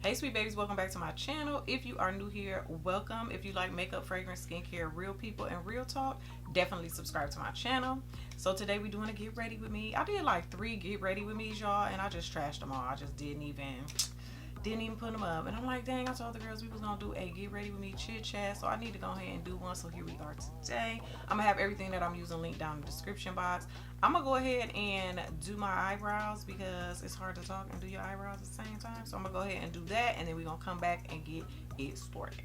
Hey sweet babies, welcome back to my channel. If you are new here, welcome. If you like makeup, fragrance, skincare, real people, and real talk, definitely subscribe to my channel. So today we're doing a get ready with me. I did like 3 get ready with me's, y'all, and I just trashed them all. I just didn't even put them up. And I'm like, dang, I told the girls we was gonna do a get ready with me chit chat, so I need to go ahead and do one. So here we are today. I'm gonna have everything that I'm using linked down in the description box. I'm gonna go ahead and do my eyebrows because it's hard to talk and do your eyebrows at the same time. So I'm gonna go ahead and do that, and then we're gonna come back and get it started.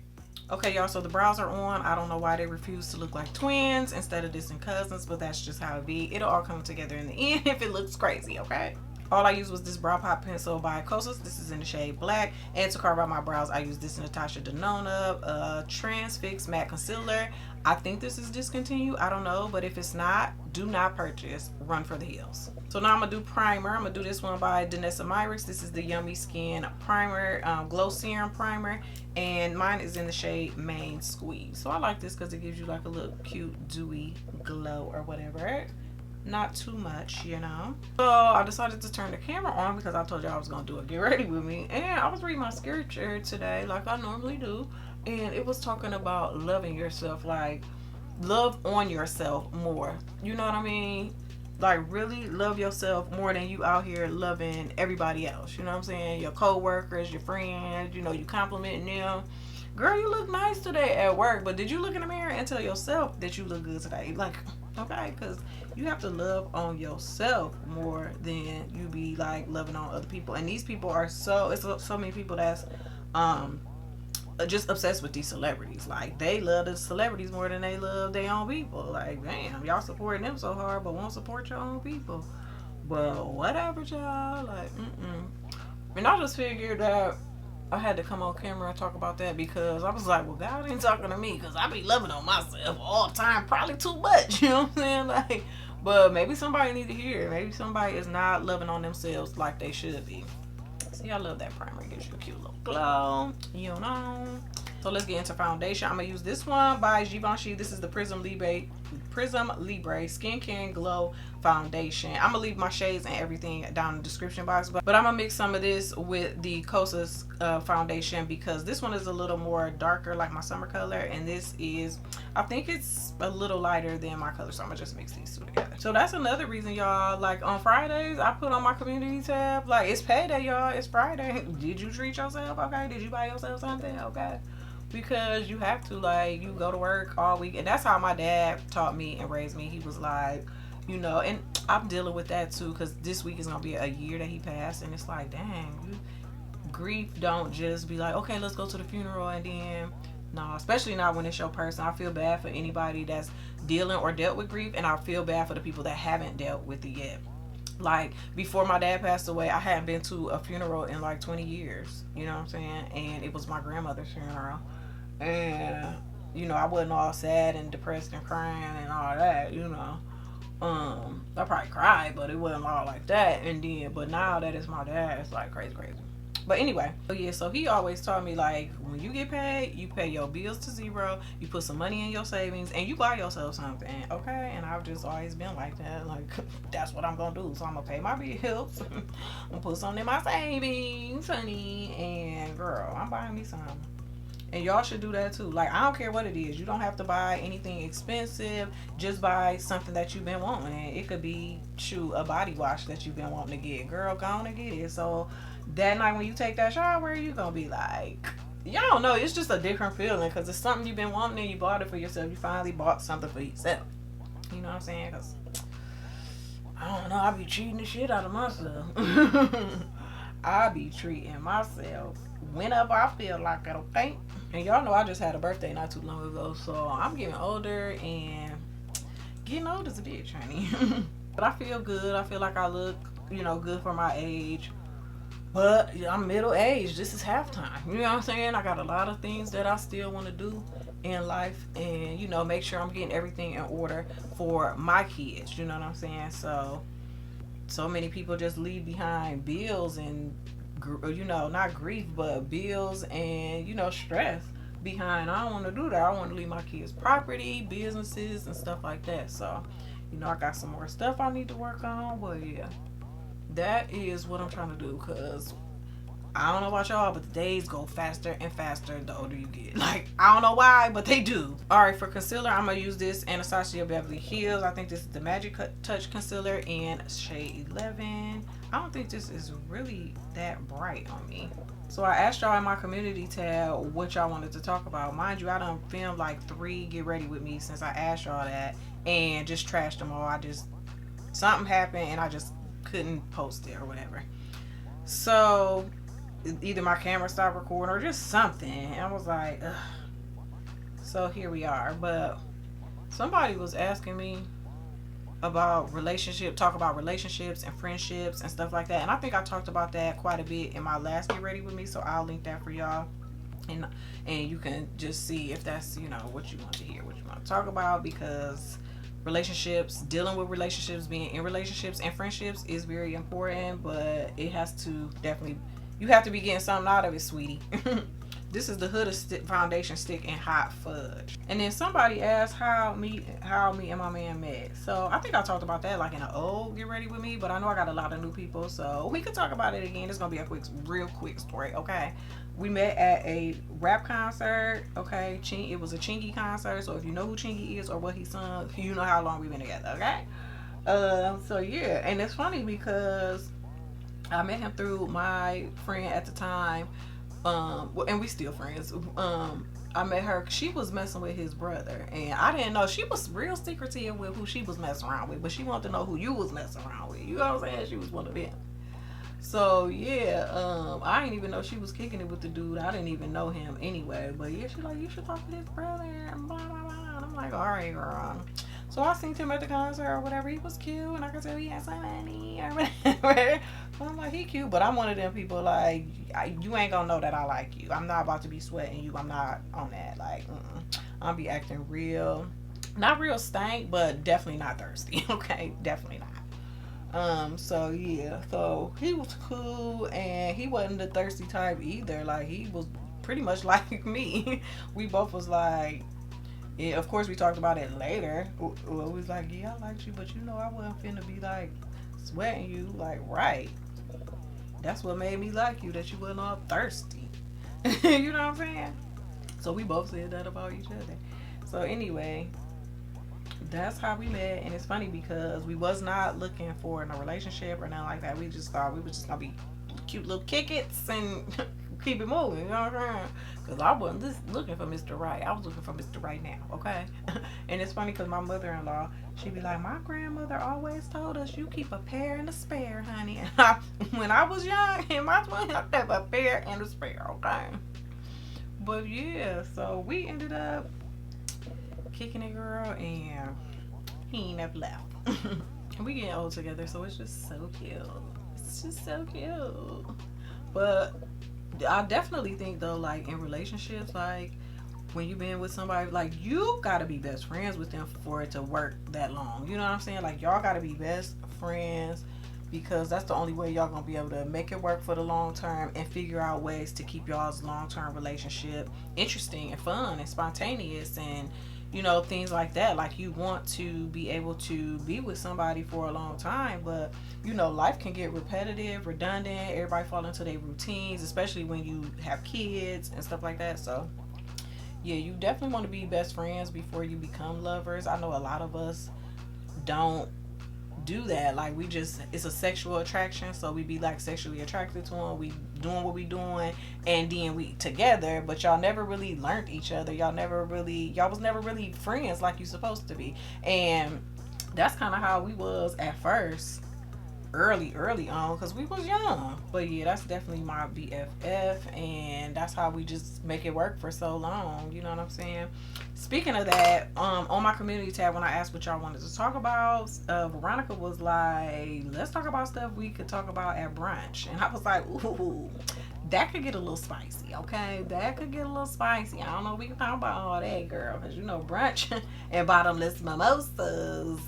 Okay, y'all, so the brows are on. I don't know why they refuse to look like twins instead of distant cousins, but that's just how it be. It'll all come together in the end if it looks crazy, okay? All I used was this brow pop pencil by Kosas. This is in the shade black. And to carve out my brows, I use this Natasha Denona Transfix Matte Concealer. I think this is discontinued. I don't know, but if it's not, do not purchase. Run for the hills. So now I'm gonna do primer. I'm gonna do this one by Denise Adore. This is the Yummy Skin Primer, Glow Serum Primer, and mine is in the shade Main Squeeze. So I like this because it gives you like a little cute dewy glow or whatever. Not too much, you know. So I decided to turn the camera on because I told y'all I was gonna do a get ready with me, and I was reading my scripture today like I normally do, and it was talking about loving yourself, like love on yourself more, you know what I mean? Like really love yourself more than you out here loving everybody else, you know what I'm saying? Your co-workers, your friends, you know, you complimenting them. Girl, you look nice today at work, but did you look in the mirror and tell yourself that you look good today? Like, okay, because you have to love on yourself more than you be like loving on other people. And these people are it's so many people that's just obsessed with these celebrities. Like, they love the celebrities more than they love their own people. Like, damn, y'all supporting them so hard but won't support your own people. But whatever, y'all. Like, and I just figured that I had to come on camera and talk about that because I was like, well, God ain't talking to me because I be loving on myself all the time, probably too much, you know what I'm saying? Like, but maybe somebody need to hear it. Maybe somebody is not loving on themselves like they should be. See, I love that primer. It gives you a cute little glow, you know. So let's get into foundation. I'm gonna use this one by Givenchy. This is the Prism Libre Skin Care Glow Foundation. I'm gonna leave my shades and everything down in the description box, but I'm gonna mix some of this with the Kosas foundation because this one is a little more darker, like my summer color, and this is, I think it's a little lighter than my color, so I'm gonna just mix these two together. So that's another reason, y'all, like on Fridays I put on my community tab, like it's payday, y'all, it's Friday. Did you treat yourself? Okay. Did you buy yourself something? Okay. Because you have to, like, you go to work all week, and that's how my dad taught me and raised me. He was like, you know, and I'm dealing with that too because this week is gonna be a year that he passed, and it's like, dang, grief don't just be like, okay, let's go to the funeral, and then no, especially not when it's your person. I feel bad for anybody that's dealing or dealt with grief, and I feel bad for the people that haven't dealt with it yet. Like, before my dad passed away, I hadn't been to a funeral in like 20 years, you know what I'm saying? And it was my grandmother's funeral. And, you know, I wasn't all sad and depressed and crying and all that, you know. I probably cried, but it wasn't all like that. And then, but now that it's my dad, it's like crazy. But anyway, so yeah, so he always taught me, like, when you get paid, you pay your bills to zero, you put some money in your savings, and you buy yourself something, okay? And I've just always been like that. Like, that's what I'm gonna do. So I'm gonna pay my bills, I'm gonna put something in my savings, honey, and girl, I'm buying me something. And y'all should do that too. Like, I don't care what it is. You don't have to buy anything expensive. Just buy something that you've been wanting. It could be, shoot, a body wash that you've been wanting to get. Girl, go on and get it. So that night when you take that shower, you gonna be like, y'all don't know. It's just a different feeling because it's something you've been wanting and you bought it for yourself. You finally bought something for yourself. You know what I'm saying? Because I don't know. I be treating the shit out of myself. I be treating myself whenever I feel like it, okay? And y'all know I just had a birthday not too long ago, so I'm getting older, and getting old is a bitch, honey. But I feel good. I feel like I look, you know, good for my age. But I'm middle aged. This is halftime. You know what I'm saying? I got a lot of things that I still want to do in life, and, you know, make sure I'm getting everything in order for my kids. You know what I'm saying? So many people just leave behind bills and, you know, not grief, but bills and, you know, stress behind. I don't want to do that. I want to leave my kids property, businesses, and stuff like that. So, you know, I got some more stuff I need to work on. But yeah, that is what I'm trying to do, because I don't know about y'all, but the days go faster and faster the older you get. Like, I don't know why, but they do. Alright, for concealer, I'm going to use this Anastasia Beverly Hills. I think this is the Magic Touch Concealer in shade 11. I don't think this is really that bright on me. So I asked y'all in my community tab what y'all wanted to talk about. Mind you, I done filmed like 3 Get Ready With Me since I asked y'all that and just trashed them all. Something happened and I just couldn't post it or whatever. So either my camera stopped recording or just something. And I was like, ugh. So here we are. But somebody was asking me about talk about relationships and friendships and stuff like that. And I think I talked about that quite a bit in my last Get Ready With Me. So I'll link that for y'all. And you can just see if that's, you know, what you want to hear, what you want to talk about, because relationships, dealing with relationships, being in relationships and friendships is very important, but it has to definitely, you have to be getting something out of it, sweetie. This is the Huda foundation stick in Hot Fudge. And then somebody asked how me and my man met. So I think I talked about that like in an old Get Ready With Me, but I know I got a lot of new people, so we could talk about it again. It's gonna be a real quick story, okay? We met at a rap concert, okay? It was a Chingy concert, so if you know who Chingy is or what he sung, you know how long we've been together, okay? So yeah, and it's funny because I met him through my friend at the time, and we still friends. I met her, she was messing with his brother, and I didn't know. She was real secretive with who she was messing around with, but she wanted to know who you was messing around with. You know what I'm saying? She was one of them. So yeah, I didn't even know she was kicking it with the dude. I didn't even know him anyway. But yeah, she's like, you should talk to his brother and blah blah blah. And I'm like, all right, girl. So I seen him at the concert or whatever. He was cute, and I could tell he had some money or whatever. So I'm like, he cute, but I'm one of them people like, you ain't gonna know that I like you. I'm not about to be sweating you. I'm not on that. Like, I'll be acting real, not real stank, but definitely not thirsty. Okay, definitely not. So yeah, so he was cool, and he wasn't the thirsty type either. Like, he was pretty much like me. We both was like, yeah, of course we talked about it later. It was like, yeah, I liked you, but you know I wasn't finna be like sweating you. Like, right, that's what made me like you, that you wasn't all thirsty. You know what I'm saying? So we both said that about each other. So anyway, that's how we met. And it's funny because we was not looking for a relationship or nothing like that. We just thought we were just gonna be cute little kick-its and keep it moving, you know what I'm saying? Because I wasn't just looking for Mr. Right. I was looking for Mr. Right now, okay? And it's funny because my mother-in-law, she be like, my grandmother always told us you keep a pair and a spare, honey. And when I was young, in my 20s, I kept a pair and a spare, okay? But yeah, so we ended up kicking it, girl, and he ain't never left. And we getting old together, so it's just so cute. It's just so cute. But I definitely think though, like in relationships, like when you been with somebody, like you gotta be best friends with them for it to work that long. You know what I'm saying? Like y'all gotta be best friends, because that's the only way y'all gonna be able to make it work for the long term and figure out ways to keep y'all's long-term relationship interesting and fun and spontaneous and, you know, things like that. Like, you want to be able to be with somebody for a long time, but, you know, life can get repetitive, redundant. Everybody fall into their routines, especially when you have kids and stuff like that. So, yeah, you definitely want to be best friends before you become lovers. I know a lot of us don't do that. Like, we just, it's a sexual attraction, so we be like sexually attracted to them, we doing what we doing, and then we together, but y'all never really learned each other. Y'all was never really friends like you supposed to be. And that's kind of how we was at first, early on, because we was young. But yeah, that's definitely my BFF, and that's how we just make it work for so long. You know what I'm saying? Speaking of that, on my community tab, when I asked what y'all wanted to talk about, Veronica was like, let's talk about stuff we could talk about at brunch. And I was like, ooh, that could get a little spicy, okay? That could get a little spicy. I don't know if we can talk about all that, girl, because you know brunch and bottomless mimosas,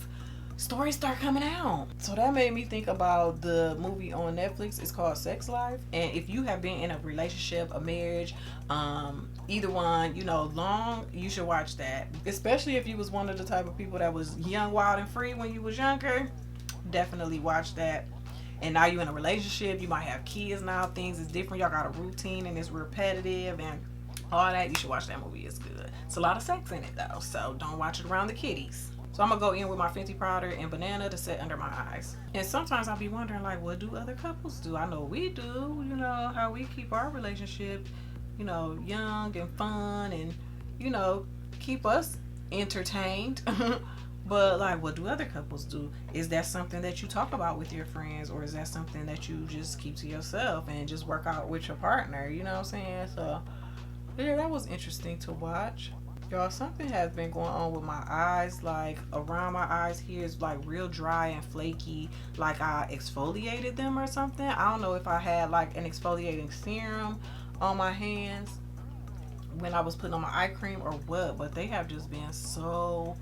stories start coming out. So that made me think about the movie on Netflix. It's called Sex Life. And if you have been in a relationship, a marriage, either one, you know, long, you should watch that. Especially if you was one of the type of people that was young, wild, and free when you was younger. Definitely watch that. and now you're in a relationship, you might have kids now, things is different, y'all got a routine and it's repetitive and all that, you should watch that movie. It's good. It's a lot of sex in it though, so don't watch it around the kiddies. So I'm gonna go in with my Fenty powder and banana to set under my eyes. And sometimes I'll be wondering, like, what do other couples do? I know we do, you know, how we keep our relationship, you know, young and fun and, you know, keep us entertained. But like, what do other couples do? Is that something that you talk about with your friends, or is that something that you just keep to yourself and just work out with your partner? You know what I'm saying? So yeah, that was interesting to watch. Y'all, something has been going on with my eyes. Like around my eyes here is like real dry and flaky, like I exfoliated them or something. I don't know if I had like an exfoliating serum on my hands when I was putting on my eye cream or what, but they have just been so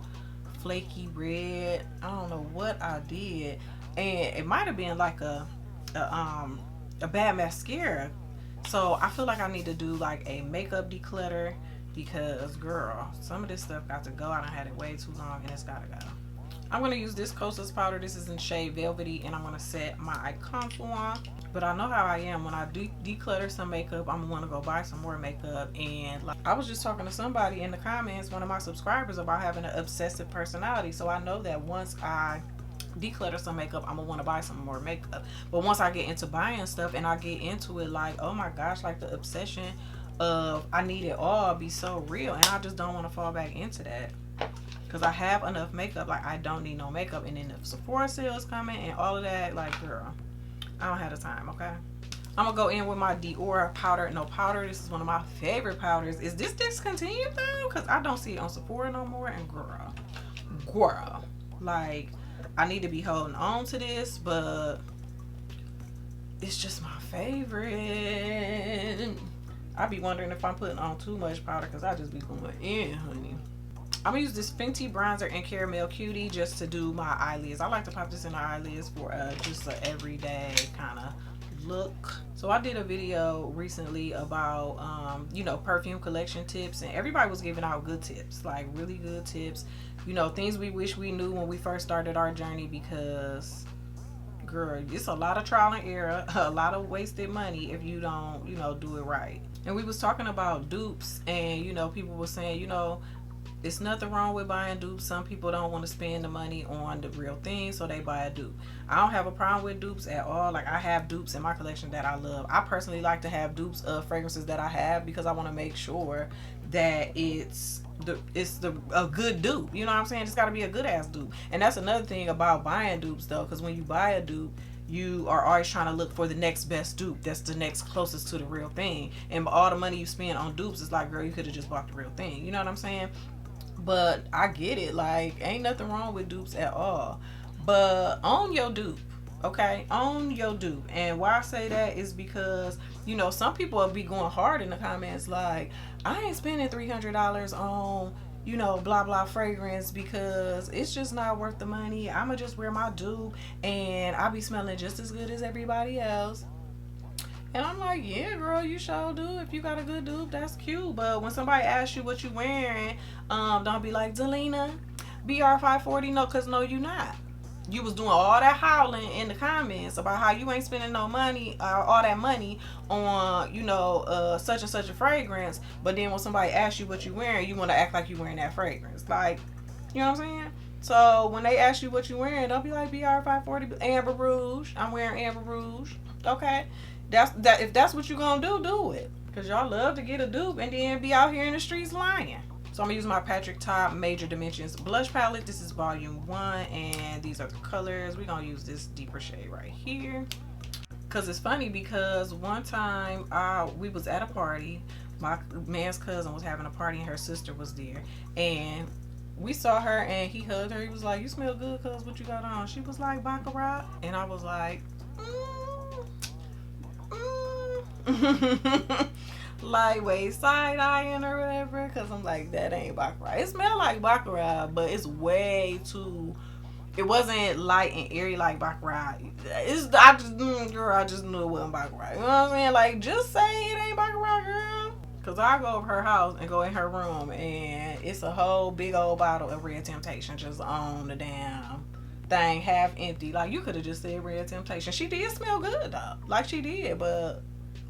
flaky red. I don't know what I did, and it might have been like a bad mascara. So I feel like I need to do like a makeup declutter, because girl, some of this stuff got to go. I done had it way too long and it's gotta go. I'm gonna use this Kosas powder. This is in shade Velvety, and I'm gonna set my eye contour. But I know how I am when I declutter some makeup. I'm gonna want to go buy some more makeup. And like, I was just talking to somebody in the comments, one of my subscribers, about having an obsessive personality. So I know that once I declutter some makeup, I'm gonna want to buy some more makeup. But once I get into buying stuff and I get into it, like, oh my gosh, like the obsession of I need it all be so real, and I just don't want to fall back into that, because I have enough makeup. Like, I don't need no makeup, and then the Sephora sales coming and all of that, like, girl, I don't have the time. Okay, I'm gonna go in with my Dior powder no powder. This is one of my favorite powders. Is this discontinued though? Because I don't see it on Sephora no more. And girl, like, I need to be holding on to this, but it's just my favorite. I be wondering if I'm putting on too much powder, because I just be going in, honey. I'm gonna use this Fenty bronzer and Caramel Cutie just to do my eyelids. I like to pop this in the eyelids for just an everyday kind of look. So I did a video recently about you know, perfume collection tips, and everybody was giving out good tips, like really good tips, you know, things we wish we knew when we first started our journey, because girl, it's a lot of trial and error, a lot of wasted money if you don't, you know, do it right. And we was talking about dupes, and you know, people were saying, you know, it's nothing wrong with buying dupes. Some people don't want to spend the money on the real thing, so they buy a dupe. I don't have a problem with dupes at all. Like, I have dupes in my collection that I love. I personally like to have dupes of fragrances that I have, because I want to make sure that it's a good dupe. You know what I'm saying? It's got to be a good ass dupe. And that's another thing about buying dupes though, because when you buy a dupe, you are always trying to look for the next best dupe that's the next closest to the real thing. And all the money you spend on dupes is like, girl, you could have just bought the real thing. You know what I'm saying? But I get it. Like, ain't nothing wrong with dupes at all. But own your dupe. Okay, own your dupe. And why I say that is because, you know, some people will be going hard in the comments like, I ain't spending $300 on, you know, blah blah fragrance, because it's just not worth the money. I'ma just wear my dupe and I'll be smelling just as good as everybody else. And I'm like, yeah, girl, you sure do. If you got a good dupe, that's cute. But when somebody asks you what you wearing, don't be like, Delina, BR540. No, because no, you not. You was doing all that howling in the comments about how you ain't spending no money, all that money on, you know, such and such a fragrance. But then when somebody asks you what you wearing, you want to act like you wearing that fragrance. Like, you know what I'm saying? So when they ask you what you wearing, don't be like BR540, Amber Rouge. I'm wearing Amber Rouge. Okay? That if that's what you're gonna do it, because y'all love to get a dupe and then be out here in the streets lying. So I'm gonna use my Patrick Top Major Dimensions blush palette. This is volume 1, and these are the colors. We're gonna use this deeper shade right here, because it's funny, because one time we was at a party. My man's cousin was having a party and her sister was there, and we saw her and he hugged her. He was like, you smell good, cuz, what you got on? She was like, Baccarat. And I was like, lightweight side-eyeing or whatever, because I'm like, that ain't Baccarat. It smelled like Baccarat, but it's way too, it wasn't light and airy like Baccarat. I just knew it wasn't Baccarat. You know what I'm saying? Like, just say it ain't Baccarat, girl. Because I go over her house and go in her room, and it's a whole big old bottle of Red Temptation just on the damn thing half empty. Like, you could have just said Red Temptation. She did smell good though, like she did, but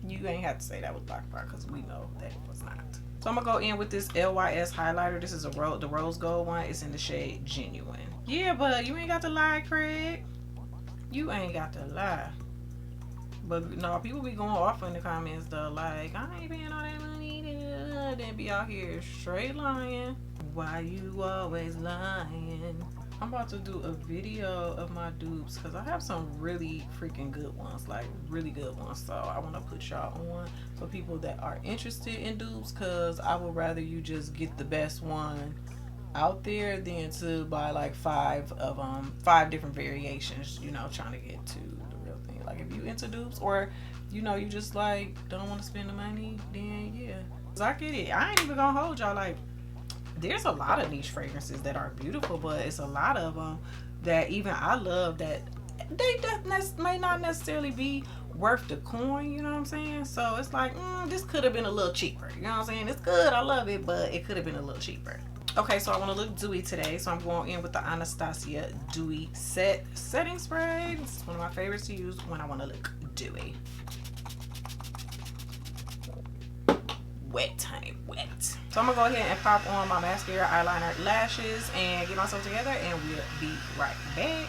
you ain't have to say that was Black Fire because we know that it was not. So I'm gonna go in with this LYS highlighter. This is the rose gold one. It's in the shade Genuine. Yeah, but you ain't got to lie, Craig. You ain't got to lie. But no, people be going off in the comments though, like, I ain't paying all that money, then be out here straight lying. Why you always lying? I'm about to do a video of my dupes because I have some really freaking good ones, like really good ones. So I want to put y'all on for people that are interested in dupes, because I would rather you just get the best one out there than to buy like five different variations, you know, trying to get to the real thing. Like, if you into dupes, or you know, you just like don't want to spend the money, then yeah, I get it. I ain't even gonna hold y'all, like, there's a lot of niche fragrances that are beautiful, but it's a lot of them that even I love that they may not necessarily be worth the coin, you know what I'm saying? So it's like, this could have been a little cheaper, you know what I'm saying? It's good, I love it, but it could have been a little cheaper. Okay, so I want to look dewy today, so I'm going in with the Anastasia Dewy Setting Spray. This is one of my favorites to use when I want to look dewy. Wet, honey, wet. So I'm gonna go ahead and pop on my mascara, eyeliner, lashes, and get myself together, and we'll be right back.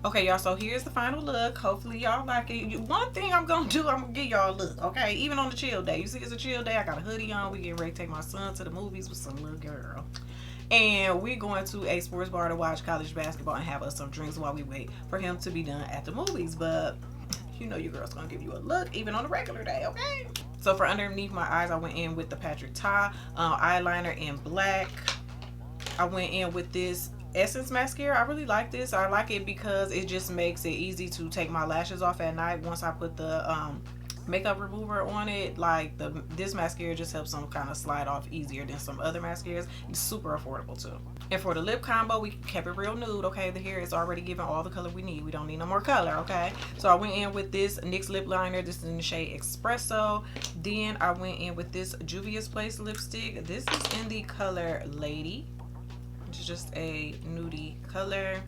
Okay, y'all, so here's the final look. Hopefully y'all like it. One thing I'm gonna do, I'm gonna give y'all a look, okay? Even on the chill day. You see, it's a chill day. I got a hoodie on. We getting ready to take my son to the movies with some little girl. And we're going to a sports bar to watch college basketball and have us some drinks while we wait for him to be done at the movies. But you know your girl's gonna give you a look even on a regular day, okay? So for underneath my eyes, I went in with the Patrick Ta eyeliner in black. I went in with this Essence mascara. I really like this. I like it because it just makes it easy to take my lashes off at night once I put the makeup remover on it. Like, this mascara just helps them kind of slide off easier than some other mascaras. It's super affordable too. And for the lip combo, we kept it real nude, okay? The hair is already giving all the color we need. We don't need no more color, okay? So I went in with this NYX lip liner. This is in the shade Espresso. Then I went in with this Juvia's Place lipstick. This is in the color Lady, which is just a nudie color.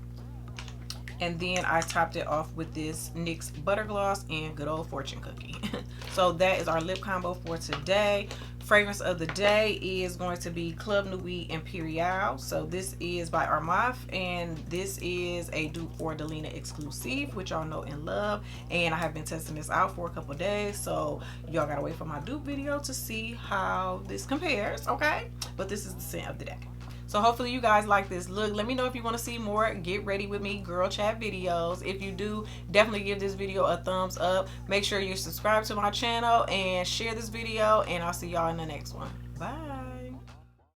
And then I topped it off with this NYX Butter Gloss and good old Fortune Cookie. So that is our lip combo for today. Fragrance of the day is going to be Club NUIT Imperial. So this is by Armaf, and this is a dupe for Delina Exclusive, which y'all know and love. And I have been testing this out for a couple days, so y'all gotta wait for my dupe video to see how this compares, okay? But this is the scent of the day. So hopefully you guys like this look. Let me know if you want to see more Get Ready With Me girl chat videos. If you do, definitely give this video a thumbs up. Make sure you subscribe to my channel and share this video, and I'll see y'all in the next one. Bye.